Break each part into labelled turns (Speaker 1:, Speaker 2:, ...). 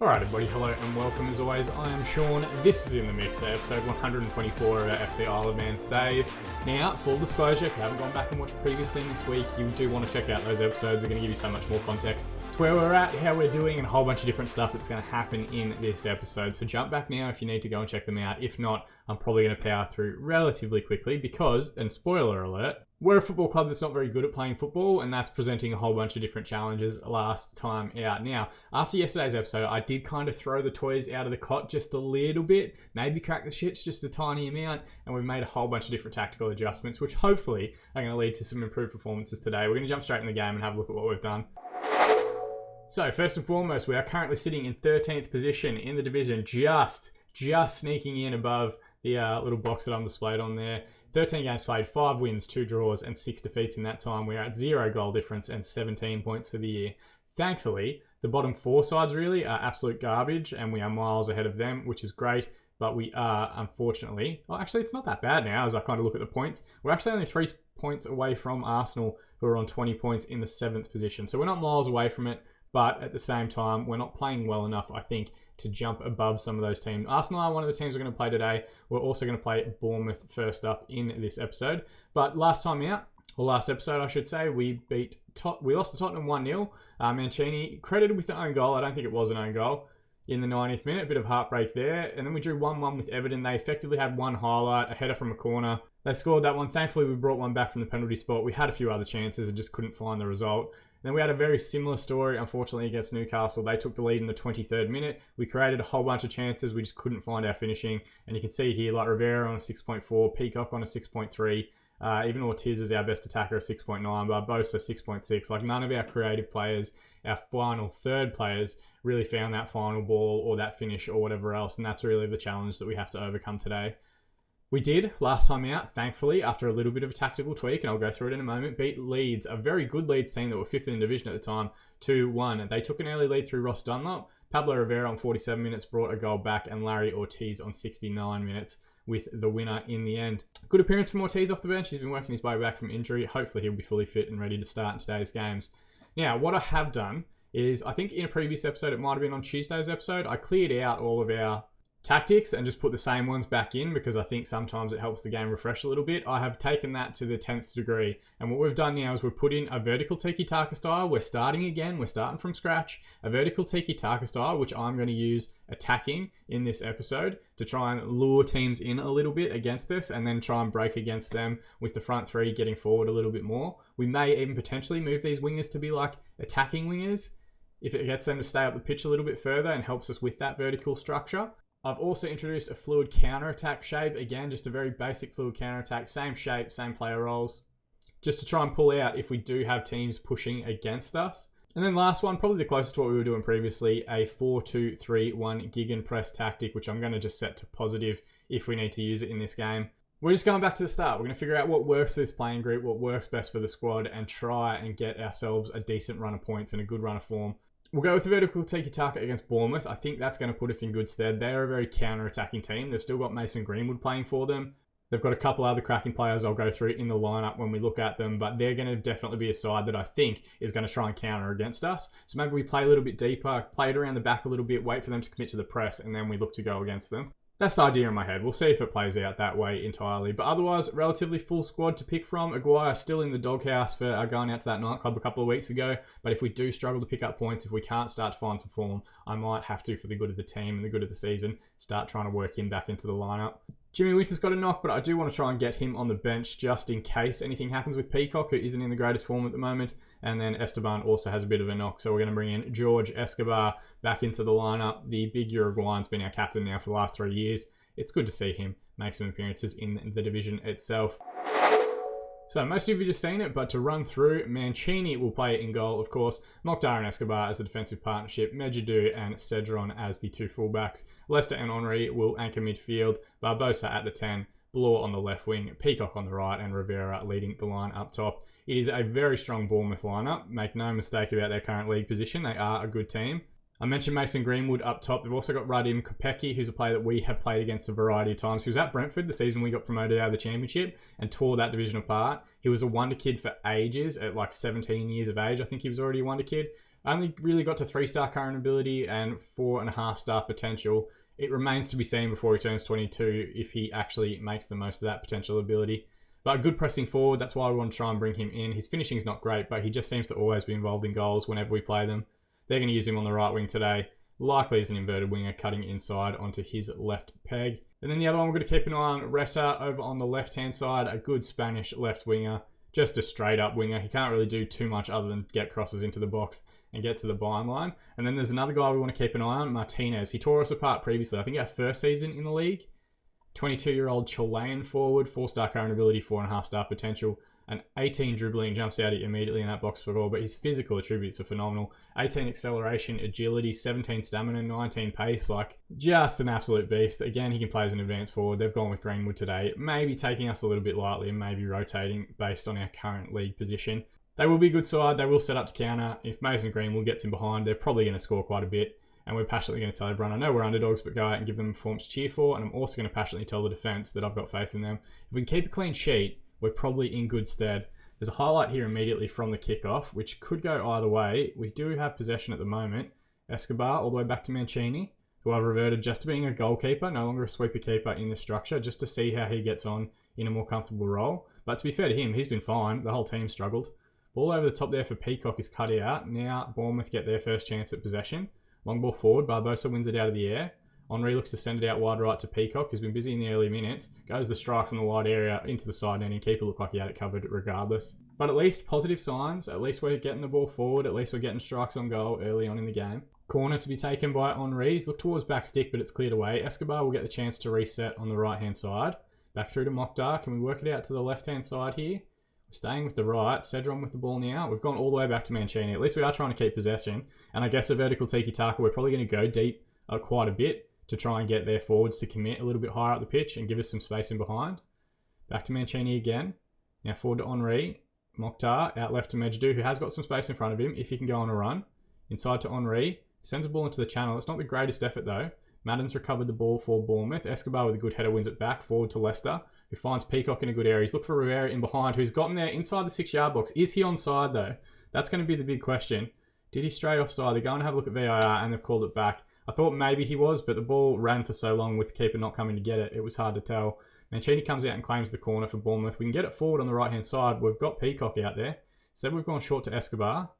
Speaker 1: Alright everybody, hello and welcome as always. I am Sean. This is In The Mix, episode 124 of our FC Isle of Man save. Now, full disclosure, if you haven't gone back and watched previously this week, you do want to check out those episodes. They're going to give you so much more context to where we're at, how we're doing, and a whole bunch of different stuff that's going to happen in this episode. So jump back now if you need to go and check them out. If not, I'm probably going to power through relatively quickly because, and spoiler alert, we're a football club that's not very good at playing football, and that's presenting a whole bunch of different challenges last time out. Now, after yesterday's episode, I did kind of throw the toys out of the cot just a little bit, maybe crack the shits just a tiny amount, and we've made a whole bunch of different tactical adjustments, which hopefully are going to lead to some improved performances today. We're going to jump straight in the game and have a look at what we've done. So, first and foremost, we are currently sitting in 13th position in the division, just sneaking in above the little box that I'm displayed on there. 13 games played, 5 wins, 2 draws, and 6 defeats in that time. We're at 0 goal difference and 17 points for the year. Thankfully, the bottom 4 sides really are absolute garbage, and we are miles ahead of them, which is great. But we are, unfortunately... Well, actually, it's not that bad now as I kind of look at the points. We're actually only 3 points away from Arsenal, who are on 20 points in the 7th position. So we're not miles away from it, but at the same time, we're not playing well enough, I think, to jump above some of those teams. Arsenal are one of the teams we're going to play today. We're also going to play Bournemouth first up in this episode. But last episode, I should say, we lost to Tottenham 1-0. Mancini credited with the own goal. I don't think it was an own goal. In the 90th minute, a bit of heartbreak there. And then we drew 1-1 with Everton. They effectively had one highlight, a header from a corner. They scored that one. Thankfully, we brought one back from the penalty spot. We had a few other chances and just couldn't find the result. Then we had a very similar story, unfortunately, against Newcastle. They took the lead in the 23rd minute. We created a whole bunch of chances. We just couldn't find our finishing. And you can see here, like Rivera on a 6.4, Peacock on a 6.3. Even Ortiz is our best attacker at 6.9, Barbosa 6.6. Like, none of our creative players, our final third players, really found that final ball or that finish or whatever else. And that's really the challenge that we have to overcome today. We did, last time out, thankfully, after a little bit of a tactical tweak, and I'll go through it in a moment, beat Leeds, a very good Leeds team that were 5th in the division at the time, 2-1. They took an early lead through Ross Dunlop. Pablo Rivera on 47 minutes brought a goal back, and Larry Ortiz on 69 minutes with the winner in the end. Good appearance from Ortiz off the bench. He's been working his way back from injury. Hopefully he'll be fully fit and ready to start in today's games. Now, what I have done is, I think in a previous episode, it might have been on Tuesday's episode, I cleared out all of our tactics and just put the same ones back in because I think sometimes it helps the game refresh a little bit. I have taken that to the 10th degree, and what we've done now is we've put in a vertical tiki-taka style. We're starting again, we're starting from scratch. A vertical tiki-taka style, which I'm going to use attacking in this episode to try and lure teams in a little bit against us and then try and break against them with the front 3 getting forward a little bit more. We may even potentially move these wingers to be like attacking wingers if it gets them to stay up the pitch a little bit further and helps us with that vertical structure. I've also introduced a fluid counter-attack shape. Again, just a very basic fluid counter-attack. Same shape, same player roles. Just to try and pull out if we do have teams pushing against us. And then last one, probably the closest to what we were doing previously, a 4-2-3-1 gegenpress tactic, which I'm going to just set to positive if we need to use it in this game. We're just going back to the start. We're going to figure out what works for this playing group, what works best for the squad, and try and get ourselves a decent run of points and a good run of form. We'll go with the vertical tiki-taka against Bournemouth. I think that's going to put us in good stead. They're a very counter-attacking team. They've still got Mason Greenwood playing for them. They've got a couple other cracking players I'll go through in the lineup when we look at them, but they're going to definitely be a side that I think is going to try and counter against us. So maybe we play a little bit deeper, play it around the back a little bit, wait for them to commit to the press, and then we look to go against them. That's the idea in my head. We'll see if it plays out that way entirely. But otherwise, relatively full squad to pick from. Aguirre still in the doghouse for going out to that nightclub a couple of weeks ago. But if we do struggle to pick up points, if we can't start to find some form, I might have to, for the good of the team and the good of the season, start trying to work him back into the lineup. Jimmy Winter's got a knock, but I do want to try and get him on the bench just in case anything happens with Peacock, who isn't in the greatest form at the moment. And then Esteban also has a bit of a knock, so we're going to bring in George Escobar back into the lineup. The big Uruguayan's been our captain now for the last 3 years. It's good to see him make some appearances in the division itself. So most of you have just seen it, but to run through, Mancini will play in goal, of course. Mokhtar and Escobar as the defensive partnership. Medjugorje and Cedron as the 2 fullbacks. Leicester and Henry will anchor midfield. Barbosa at the 10. Blore on the left wing. Peacock on the right. And Rivera leading the line up top. It is a very strong Bournemouth lineup. Make no mistake about their current league position. They are a good team. I mentioned Mason Greenwood up top. They've also got Radim Kopecki, who's a player that we have played against a variety of times. He was at Brentford the season we got promoted out of the Championship and tore that division apart. He was a wonder kid for ages at like 17 years of age. I think he was already a wonder kid. Only really got to 3-star current ability and 4.5-star potential. It remains to be seen before he turns 22 if he actually makes the most of that potential ability. But a good pressing forward, that's why we want to try and bring him in. His finishing's not great, but he just seems to always be involved in goals whenever we play them. They're going to use him on the right wing today. Likely as an inverted winger cutting inside onto his left peg. And then the other one we're going to keep an eye on, Reta over on the left-hand side, a good Spanish left winger. Just a straight up winger. He can't really do too much other than get crosses into the box and get to the byline. And then there's another guy we want to keep an eye on, Martinez. He tore us apart previously. I think our first season in the league. 22-year-old Chilean forward, 4-star current ability, 4.5-star potential, and 18 dribbling, jumps out immediately in that box for goal, but his physical attributes are phenomenal. 18 acceleration, agility, 17 stamina, 19 pace, like just an absolute beast. Again, he can play as an advanced forward. They've gone with Greenwood today, maybe taking us a little bit lightly and maybe rotating based on our current league position. They will be a good side. They will set up to counter. If Mason Greenwood gets in behind, they're probably going to score quite a bit. And we're passionately going to tell everyone, I know we're underdogs, but go out and give them a performance to cheer for. And I'm also going to passionately tell the defence that I've got faith in them. If we can keep a clean sheet, we're probably in good stead. There's a highlight here immediately from the kickoff, which could go either way. We do have possession at the moment. Escobar all the way back to Mancini, who I've reverted just to being a goalkeeper, no longer a sweeper keeper in the structure, just to see how he gets on in a more comfortable role. But to be fair to him, he's been fine. The whole team struggled. Ball over the top there for Peacock is cut out. Now Bournemouth get their first chance at possession. Long ball forward, Barbosa wins it out of the air. Henri looks to send it out wide right to Peacock, who's been busy in the early minutes. Goes the strike from the wide area into the side netting. Keeper looked like he had it covered regardless. But at least positive signs. At least we're getting the ball forward. At least we're getting strikes on goal early on in the game. Corner to be taken by Henri. Look towards back stick, but it's cleared away. Escobar will get the chance to reset on the right-hand side. Back through to Mokhtar. Can we work it out to the left-hand side here? We're staying with the right. Cedron with the ball now. We've gone all the way back to Mancini. At least we are trying to keep possession. And I guess a vertical tiki-taka, we're probably going to go deep quite a bit to try and get their forwards to commit a little bit higher up the pitch and give us some space in behind. Back to Mancini again. Now forward to Henri. Mokhtar out left to Mejdu, who has got some space in front of him if he can go on a run. Inside to Henri. Sends a ball into the channel. It's not the greatest effort though. Madden's recovered the ball for Bournemouth. Escobar with a good header wins it back. Forward to Leicester, who finds Peacock in a good area. He's looked for Rivera in behind, who's gotten there inside the 6-yard box. Is he onside though? That's going to be the big question. Did he stray offside? They're going to have a look at VAR and they've called it back. I thought maybe he was, but the ball ran for so long with the keeper not coming to get it. It was hard to tell. Mancini comes out and claims the corner for Bournemouth. We can get it forward on the right-hand side. We've got Peacock out there. Instead, we've gone short to Escobar.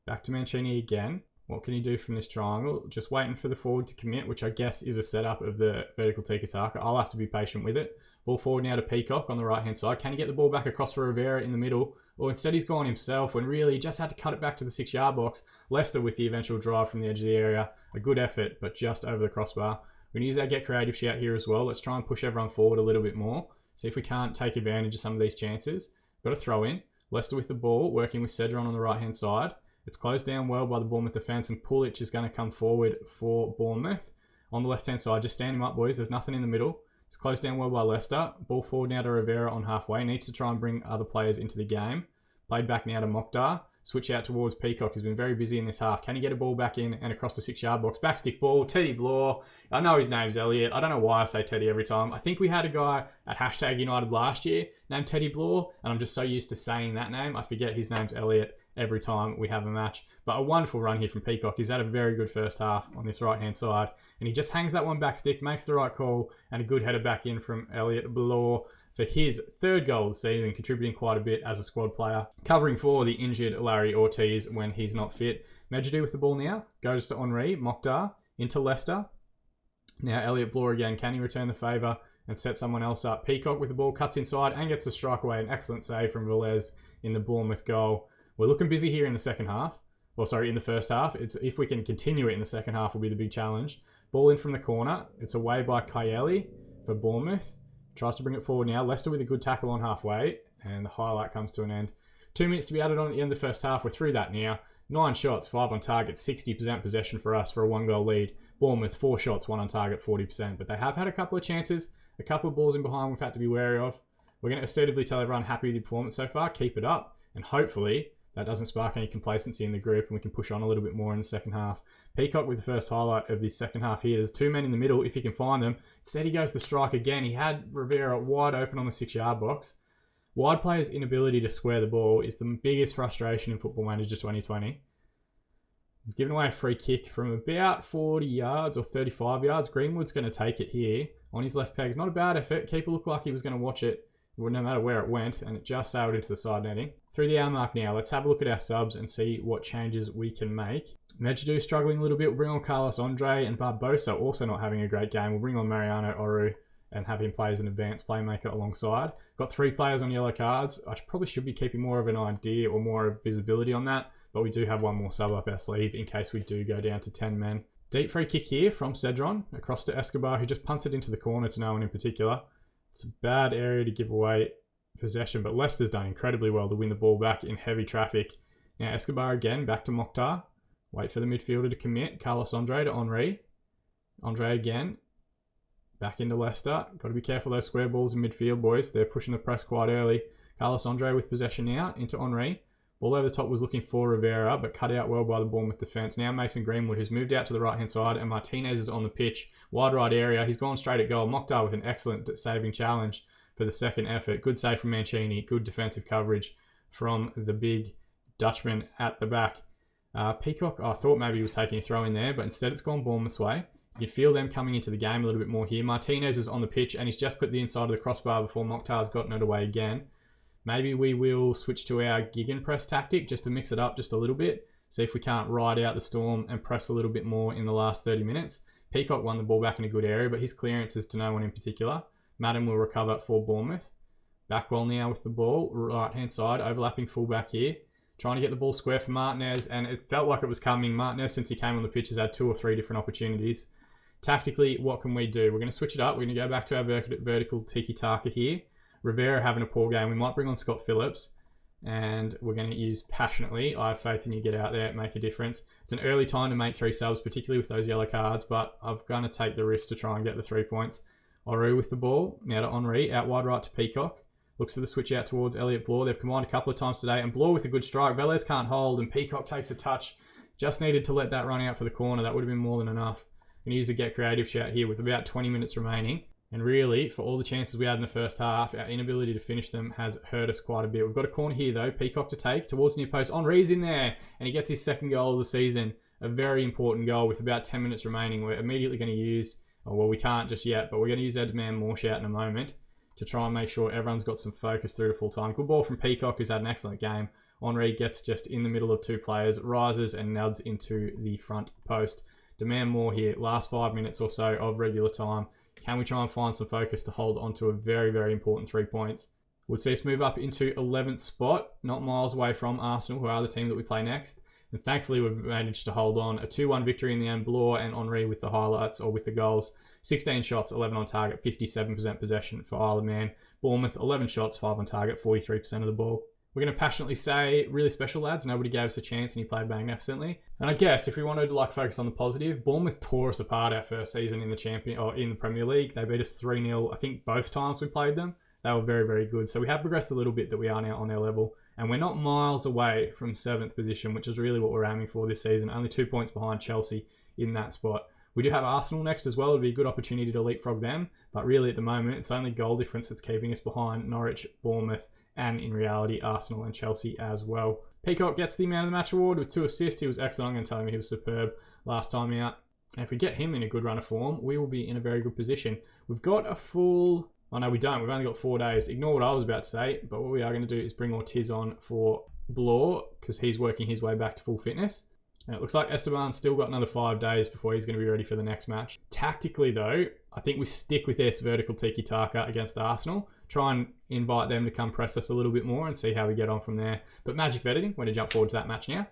Speaker 1: Back to Mancini again. What can he do from this triangle? Just waiting for the forward to commit, which I guess is a setup of the vertical tiki-taka. I'll have to be patient with it. Ball forward now to Peacock on the right-hand side. Can he get the ball back across for Rivera in the middle? Or instead he's gone himself when really he just had to cut it back to the 6-yard box. Leicester with the eventual drive from the edge of the area. A good effort, but just over the crossbar. We can use our get creative shout here as well. Let's try and push everyone forward a little bit more. See if we can't take advantage of some of these chances. Got a throw in. Leicester with the ball, working with Cedron on the right-hand side. It's closed down well by the Bournemouth defence, and Pulic is going to come forward for Bournemouth. On the left-hand side, just stand him up, boys. There's nothing in the middle. It's closed down well by Leicester. Ball forward now to Rivera on halfway. Needs to try and bring other players into the game. Played back now to Mokhtar. Switch out towards Peacock, who's been very busy in this half. Can he get a ball back in and across the 6-yard box? Backstick ball, Teddy Bloor. I know his name's Elliot. I don't know why I say Teddy every time. I think we had a guy at #United last year named Teddy Bloor, and I'm just so used to saying that name, I forget his name's Elliot every time we have a match. But a wonderful run here from Peacock. He's had a very good first half on this right-hand side, and he just hangs that one back stick, makes the right call, and a good header back in from Elliot Bloor for his 3rd goal of the season, contributing quite a bit as a squad player, covering for the injured Larry Ortiz when he's not fit. Mejdu with the ball now, goes to Henri, Mokhtar, into Leicester. Now Elliot Bloor again, can he return the favour and set someone else up? Peacock with the ball, cuts inside and gets the strike away. An excellent save from Velez in the Bournemouth goal. We're looking busy here in the second half. Well, sorry, in the first half. It's if we can continue it in the second half will be the big challenge. Ball in from the corner. It's away by Kayeli for Bournemouth. Tries to bring it forward now. Leicester with a good tackle on halfway. And the highlight comes to an end. 2 minutes to be added on at the end of the first half. We're through that now. 9 shots, 5 on target, 60% possession for us for a 1-goal lead. Bournemouth, 4 shots, 1 on target, 40%. But they have had a couple of chances. A couple of balls in behind we've had to be wary of. We're going to assertively tell everyone happy with the performance so far. Keep it up. And hopefully that doesn't spark any complacency in the group and we can push on a little bit more in the second half. Peacock with the first highlight of the second half here. There's 2 men in the middle if he can find them. Instead he goes to strike again. He had Rivera wide open on the 6-yard box. Wide players' inability to square the ball is the biggest frustration in Football Manager 2020. We've given away a free kick from about 40 yards or 35 yards. Greenwood's going to take it here on his left peg. Not a bad effort. Keeper looked like he was going to watch it no matter where it went, and it just sailed into the side netting. Through the hour mark now, let's have a look at our subs and see what changes we can make. Medjugorje struggling a little bit. We'll bring on Carlos Andre, and Barbosa also not having a great game. We'll bring on Mariano Oru and have him play as an advanced playmaker alongside. Got 3 players on yellow cards. I probably should be keeping more of an idea or more visibility on that, but we do have one more sub up our sleeve in case we do go down to 10 men. Deep free kick here from Cedron across to Escobar, who just punts it into the corner to no one in particular. It's a bad area to give away possession, but Leicester's done incredibly well to win the ball back in heavy traffic. Now Escobar again, back to Mokhtar. Wait for the midfielder to commit. Carlos Andre to Henry. Andre again. Back into Leicester. Got to be careful those square balls in midfield, boys. They're pushing the press quite early. Carlos Andre with possession now into Henry. Ball over the top was looking for Rivera, but cut out well by the Bournemouth defence. Now Mason Greenwood, who's moved out to the right-hand side, and Martinez is on the pitch. Wide right area. He's gone straight at goal. Mokhtar with an excellent saving challenge for the second effort. Good save from Mancini. Good defensive coverage from the big Dutchman at the back. Peacock, I thought maybe he was taking a throw in there, but instead it's gone Bournemouth's way. You can feel them coming into the game a little bit more here. Martinez is on the pitch, and he's just clipped the inside of the crossbar before Mokhtar's gotten it away again. Maybe we will switch to our gegenpress tactic just to mix it up just a little bit. See if we can't ride out the storm and press a little bit more in the last 30 minutes. Peacock won the ball back in a good area, but his clearance is to no one in particular. Madden will recover for Bournemouth. Backwell now with the ball, right-hand side, overlapping fullback here. Trying to get the ball square for Martinez, and it felt like it was coming. Martinez, since he came on the pitch, has had 2 or 3 different opportunities. Tactically, what can we do? We're going to switch it up. We're going to go back to our vertical tiki-taka here. Rivera having a poor game. We might bring on Scott Phillips, and we're going to use Passionately. I have faith in you. Get out there, make a difference. It's an early time to make 3 subs, particularly with those yellow cards, but I'm going to take the risk to try and get the 3 points. Oru with the ball. Now to Henry. Out wide right to Peacock. Looks for the switch out towards Elliot Bloor. They've combined a couple of times today, and Bloor with a good strike. Velez can't hold, and Peacock takes a touch. Just needed to let that run out for the corner. That would have been more than enough. Going to use a get creative shout here with about 20 minutes remaining. And really, for all the chances we had in the first half, our inability to finish them has hurt us quite a bit. We've got a corner here, though. Peacock to take towards near post. Henry's in there, and he gets his 2nd goal of the season. A very important goal with about 10 minutes remaining. We're immediately going to use, well, we can't just yet, but we're going to use our demand more shout in a moment to try and make sure everyone's got some focus through to full time. Good ball from Peacock, who's had an excellent game. Henry gets just in the middle of 2 players, rises and nods into the front post. Demand more here. Last 5 minutes or so of regular time. Can we try and find some focus to hold on to a very, very important 3 points? Would see us move up into 11th spot, not miles away from Arsenal, who are the team that we play next. And thankfully, we've managed to hold on. A 2-1 victory in the end. Bloor and Henry with the highlights or with the goals. 16 shots, 11 on target, 57% possession for Isle of Man. Bournemouth, 11 shots, 5 on target, 43% of the ball. We're going to passionately say, really special, lads. Nobody gave us a chance and you played magnificently. And I guess if we wanted to focus on the positive, Bournemouth tore us apart our first season in the Premier League. They beat us 3-0, I think both times we played them. They were very, very good. So we have progressed a little bit that we are now on their level. And we're not miles away from 7th position, which is really what we're aiming for this season. Only 2 points behind Chelsea in that spot. We do have Arsenal next as well. It'll be a good opportunity to leapfrog them. But really at the moment, it's only goal difference that's keeping us behind Norwich, Bournemouth, and in reality, Arsenal and Chelsea as well. Peacock gets the Man of the Match award with 2 assists. He was excellent. I'm going to tell him he was superb last time out. And if we get him in a good run of form, we will be in a very good position. We've got a full... Oh, no, we don't. We've only got 4 days. Ignore what I was about to say. But what we are going to do is bring Ortiz on for Bloor because he's working his way back to full fitness. And it looks like Esteban's still got another 5 days before he's going to be ready for the next match. Tactically, though, I think we stick with this vertical tiki-taka against Arsenal. Try and invite them to come press us a little bit more and see how we get on from there. But magic of editing, we're going to jump forward to that match now.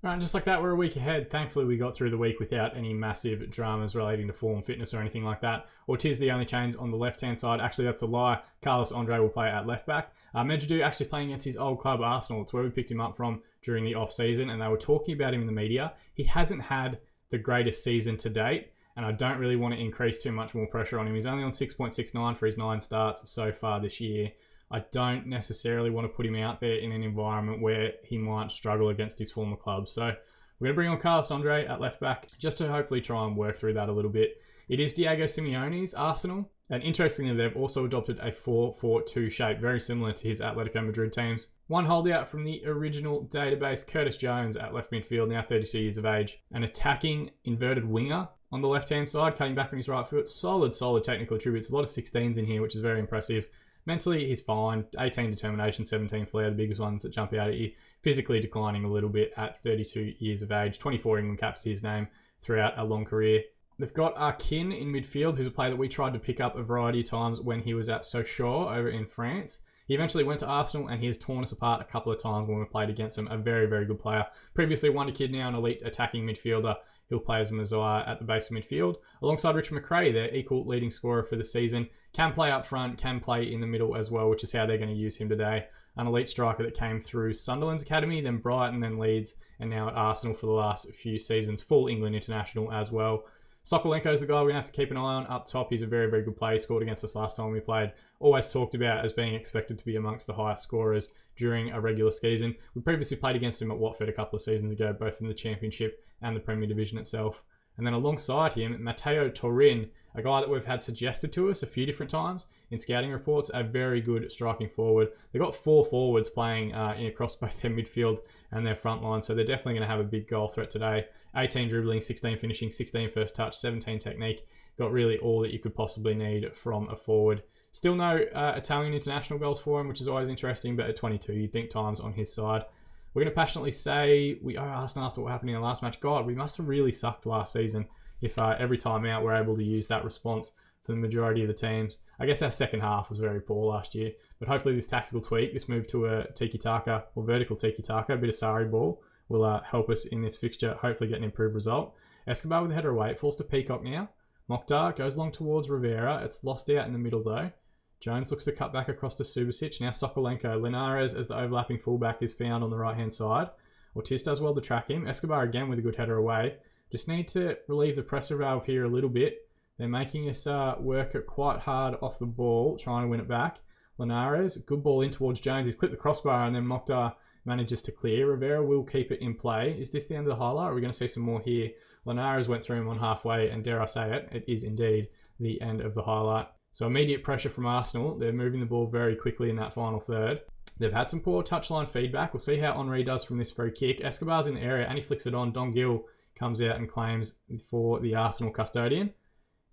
Speaker 1: Right, and just like that, we're a week ahead. Thankfully, we got through the week without any massive dramas relating to form, fitness, or anything like that. Ortiz the only change on the left-hand side. Actually, that's a lie. Carlos Andre will play at left-back. Medjugorje actually playing against his old club, Arsenal. It's where we picked him up from during the off-season, and they were talking about him in the media. He hasn't had the greatest season to date, and I don't really want to increase too much more pressure on him. He's only on 6.69 for his 9 starts so far this year. I don't necessarily want to put him out there in an environment where he might struggle against his former club. So we're going to bring on Carlos Andre at left back just to hopefully try and work through that a little bit. It is Diego Simeone's Arsenal, and interestingly, they've also adopted a 4-4-2 shape, very similar to his Atletico Madrid teams. One holdout from the original database, Curtis Jones at left midfield, now 32 years of age. An attacking inverted winger on the left-hand side, cutting back on his right foot. Solid technical attributes. A lot of 16s in here, which is very impressive. Mentally, he's fine. 18 determination, 17 flair, the biggest ones that jump out at you. Physically declining a little bit at 32 years of age. 24 England caps to his name throughout a long career. They've got Arkin in midfield, who's a player that we tried to pick up a variety of times when he was at Sochaux over in France. He eventually went to Arsenal, and he has torn us apart a couple of times when we played against him. A very, very good player. Previously Wonder Kid, now an elite attacking midfielder. He'll play as Messiah at the base of midfield. Alongside Richard McRae, their equal leading scorer for the season. Can play up front, can play in the middle as well, which is how they're going to use him today. An elite striker that came through Sunderland's academy, then Brighton, then Leeds, and now at Arsenal for the last few seasons. Full England international as well. Sokolenko's the guy we're going to have to keep an eye on up top. He's a very, very good player. He scored against us last time we played. Always talked about as being expected to be amongst the highest scorers during a regular season. We previously played against him at Watford a couple of seasons ago, both in the Championship and the Premier Division itself. And then alongside him, Matteo Torin, a guy that we've had suggested to us a few different times in scouting reports, a very good striking forward. They've got 4 forwards playing across both their midfield and their front line, so they're definitely going to have a big goal threat today. 18 dribbling, 16 finishing, 16 first touch, 17 technique. Got really all that you could possibly need from a forward. Still no Italian international goals for him, which is always interesting, but at 22, you'd think time's on his side. We're going to passionately say we owe Arsenal after what happened in the last match. God, we must have really sucked last season if every time out we're able to use that response for the majority of the teams. I guess our second half was very poor last year, but hopefully this tactical tweak, this move to a tiki-taka or vertical tiki-taka, a bit of Sarri ball, will help us in this fixture, hopefully get an improved result. Escobar with a header away. It falls to Peacock now. Mokhtar goes along towards Rivera. It's lost out in the middle though. Jones looks to cut back across to Subasic. Now Sokolenko. Linares as the overlapping fullback is found on the right-hand side. Ortiz does well to track him. Escobar again with a good header away. Just need to relieve the pressure valve here a little bit. They're making us work it quite hard off the ball, trying to win it back. Linares, good ball in towards Jones. He's clipped the crossbar and then Mokhtar manages to clear. Rivera will keep it in play. Is this the end of the highlight? Are we going to see some more here? Linares went through him on halfway, and dare I say it, it is indeed the end of the highlight. So immediate pressure from Arsenal. They're moving the ball very quickly in that final third. They've had some poor touchline feedback. We'll see how Henry does from this free kick. Escobar's in the area and he flicks it on. Don Gill comes out and claims for the Arsenal custodian.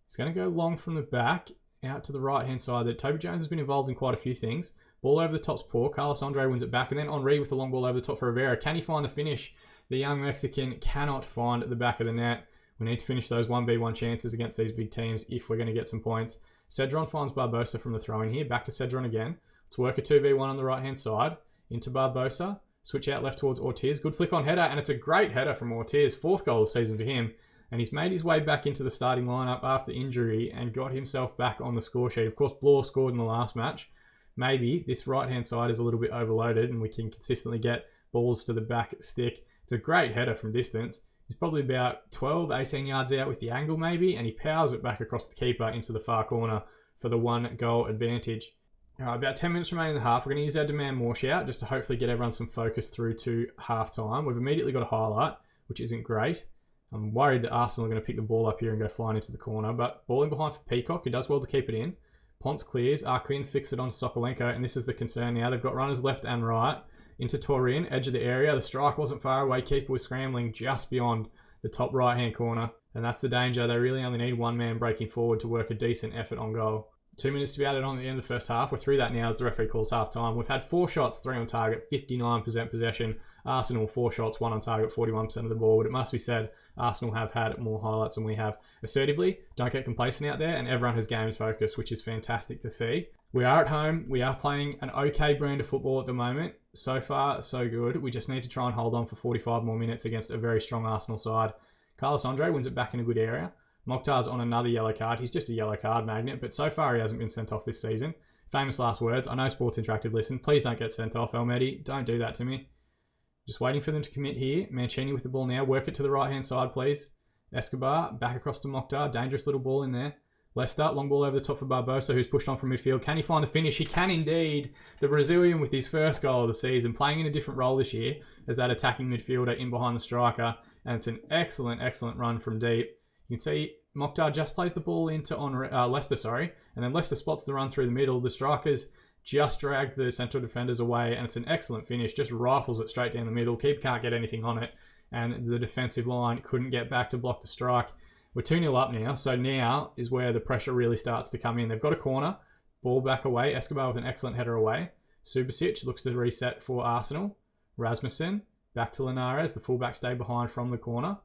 Speaker 1: He's going to go long from the back out to the right-hand side. That Toby Jones has been involved in quite a few things. Ball over the top's poor. Carlos Andre wins it back. And then Henry with the long ball over the top for Rivera. Can he find the finish? The young Mexican cannot find the back of the net. We need to finish those 1v1 chances against these big teams if we're going to get some points. Cedron finds Barbosa from the throw-in here. Back to Cedron again. Let's work a 2v1 on the right-hand side. Into Barbosa. Switch out left towards Ortiz. Good flick on header. And it's a great header from Ortiz. 4th goal of the season for him. And he's made his way back into the starting lineup after injury and got himself back on the score sheet. Of course, Blore scored in the last match. Maybe this right-hand side is a little bit overloaded and we can consistently get balls to the back stick. It's a great header from distance. He's probably about 12, 18 yards out with the angle maybe, and he powers it back across the keeper into the far corner for the 1-goal advantage. All right, about 10 minutes remaining in the half. We're going to use our demand more shout just to hopefully get everyone some focus through to half-time. We've immediately got a highlight, which isn't great. I'm worried that Arsenal are going to pick the ball up here and go flying into the corner, but ball in behind for Peacock, who does well to keep it in. Ponce clears, Arquin fixes it on Sokolenko, and this is the concern now. They've got runners left and right. Into Torin, edge of the area. The strike wasn't far away. Keeper was scrambling just beyond the top right-hand corner. And that's the danger. They really only need one man breaking forward to work a decent effort on goal. 2 minutes to be added on at the end of the first half. We're through that now as the referee calls half-time. We've had 4 shots, 3 on target, 59% possession. Arsenal, 4 shots, 1 on target, 41% of the ball. But it must be said, Arsenal have had more highlights than we have. Assertively, don't get complacent out there, and everyone has games focus, which is fantastic to see. We are at home. We are playing an okay brand of football at the moment. So far, so good. We just need to try and hold on for 45 more minutes against a very strong Arsenal side. Carlos Andre wins it back in a good area. Mokhtar's on another yellow card. He's just a yellow card magnet, but so far he hasn't been sent off this season. Famous last words. I know Sports Interactive listen. Please don't get sent off, Elmedi. Don't do that to me. Just waiting for them to commit here. Mancini with the ball now. Work it to the right-hand side, please. Escobar, back across to Mokhtar. Dangerous little ball in there. Leicester, long ball over the top for Barbosa, who's pushed on from midfield. Can he find the finish? He can indeed. The Brazilian with his first goal of the season, playing in a different role this year as that attacking midfielder in behind the striker. And it's an excellent, excellent run from deep. You can see Mokhtar just plays the ball into Leicester, and then Leicester spots the run through the middle. The strikers just dragged the central defenders away, and it's an excellent finish. Just rifles it straight down the middle. Keeper can't get anything on it, and the defensive line couldn't get back to block the strike. We're 2-0 up now, so now is where the pressure really starts to come in. They've got a corner, ball back away. Escobar with an excellent header away. Subasic looks to reset for Arsenal. Rasmussen, back to Linares. The fullback stayed behind from the corner.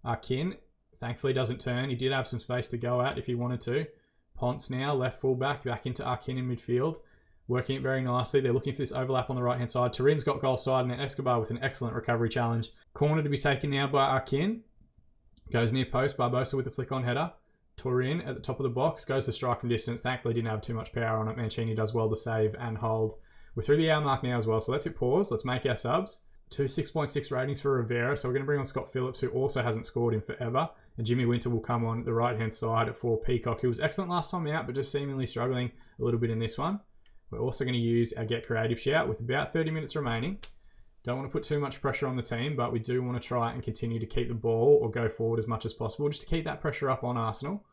Speaker 1: Arkin, thankfully doesn't turn. He did have some space to go at if he wanted to. Ponce now, left fullback, back into Arkin in midfield. Working it very nicely. They're looking for this overlap on the right-hand side. Turin's got goal side, and then Escobar with an excellent recovery challenge. Corner to be taken now by Arkin. Goes near post. Barbosa with the flick-on header. Turin at the top of the box. Goes to strike from distance. Thankfully didn't have too much power on it. Mancini does well to save and hold. We're through the hour mark now as well, so let's hit pause. Let's make our subs. 2 6.6 ratings for Rivera, so we're going to bring on Scott Phillips, who also hasn't scored in forever. And Jimmy Winter will come on the right-hand side for Peacock, who was excellent last time out, but just seemingly struggling a little bit in this one. We're also going to use our Get Creative shout with about 30 minutes remaining. Don't want to put too much pressure on the team, but we do want to try and continue to keep the ball or go forward as much as possible, just to keep that pressure up on Arsenal.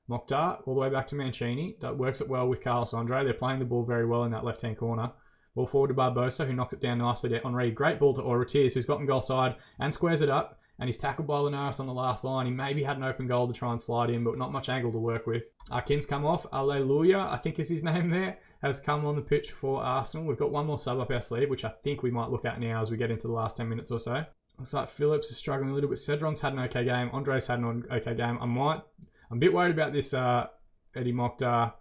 Speaker 1: Mokhtar, all the way back to Mancini. That works it well with Carlos Andre. They're playing the ball very well in that left-hand corner. Ball forward to Barbosa, who knocked it down nicely to Henry. Great ball to Ortiz, who's gotten goal side and squares it up. And he's tackled by Linares on the last line. He maybe had an open goal to try and slide in, but not much angle to work with. Arkin's come off. Alleluia, I think is his name there, has come on the pitch for Arsenal. We've got one more sub up our sleeve, which I think we might look at now as we get into the last 10 minutes or so. Looks like Phillips is struggling a little bit. Cedron's had an okay game. Andre's had an okay game. I'm a bit worried about this Elmedi Mokhtar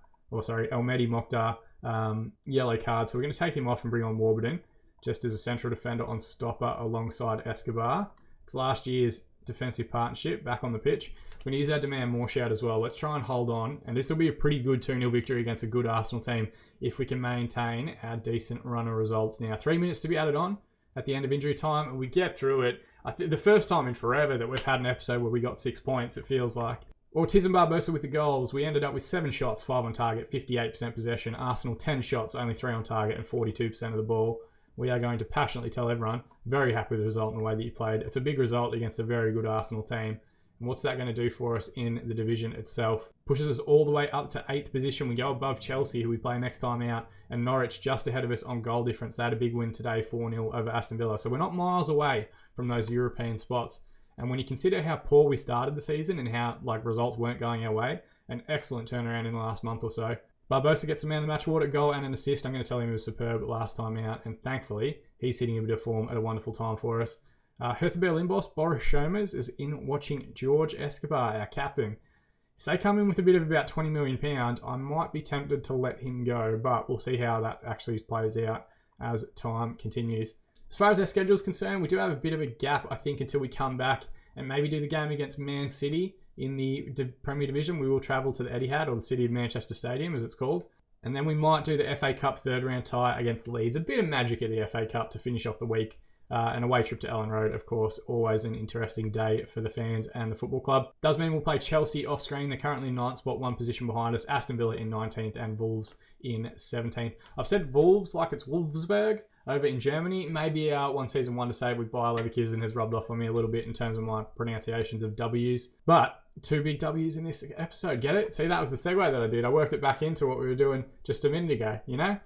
Speaker 1: yellow card. So we're going to take him off and bring on Warburton just as a central defender on stopper alongside Escobar. It's last year's defensive partnership back on the pitch. We're going to use our demand more shout as well. Let's try and hold on. And this will be a pretty good 2-0 victory against a good Arsenal team if we can maintain our decent run of results now. 3 minutes to be added on at the end of injury time, and we get through it. I think the first time in forever that we've had an episode where we got 6 points, it feels like. Ortiz and Barbosa with the goals. We ended up with 7 shots, 5 on target, 58% possession. Arsenal 10 shots, only 3 on target and 42% of the ball. We are going to passionately tell everyone, very happy with the result and the way that you played. It's a big result against a very good Arsenal team. And what's that going to do for us in the division itself? Pushes us all the way up to 8th position. We go above Chelsea, who we play next time out, and Norwich just ahead of us on goal difference. They had a big win today, 4-0 over Aston Villa. So we're not miles away from those European spots. And when you consider how poor we started the season and how results weren't going our way, an excellent turnaround in the last month or so. Barbosa gets a man of the match award, a goal and an assist. I'm going to tell him he was superb last time out, and thankfully he's hitting a bit of form at a wonderful time for us. Hertha Berlin-boss Boris Shomers is in watching George Escobar, our captain. If they come in with a bit of about £20 million, I might be tempted to let him go, but we'll see how that actually plays out as time continues. As far as our schedule is concerned, we do have a bit of a gap, I think, until we come back and maybe do the game against Man City in the Premier Division. We will travel to the Etihad, or the City of Manchester Stadium, as it's called. And then we might do the FA Cup third round tie against Leeds. A bit of magic at the FA Cup to finish off the week. An away trip to Ellen Road, of course, always an interesting day for the fans and the football club. Does mean we'll play Chelsea off screen. They're currently in 9th spot, 1 position behind us. Aston Villa in 19th and Wolves in 17th. I've said Wolves like it's Wolfsburg over in Germany. Maybe our one season wonder save with Bayer Leverkusen has rubbed off on me a little bit in terms of my pronunciations of W's. But 2 big W's in this episode. Get it? See, that was the segue that I did. I worked it back into what we were doing just a minute ago, you know?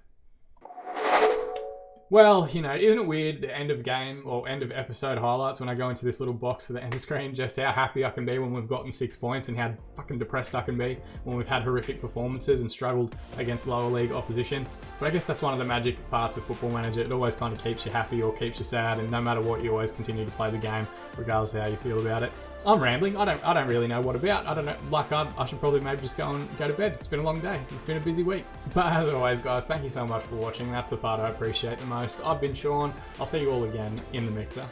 Speaker 1: Well, you know, isn't it weird, the end of game or end of episode highlights, when I go into this little box for the end screen, just how happy I can be when we've gotten 6 points and how fucking depressed I can be when we've had horrific performances and struggled against lower league opposition. But I guess that's one of the magic parts of Football Manager. It always kind of keeps you happy or keeps you sad, and no matter what, you always continue to play the game, regardless of how you feel about it. I'm rambling. I don't really know what about. I don't know. Like, I should probably maybe just go to bed. It's been a long day. It's been a busy week. But as always, guys, thank you so much for watching. That's the part I appreciate the most. I've been Sean. I'll see you all again in the mixer.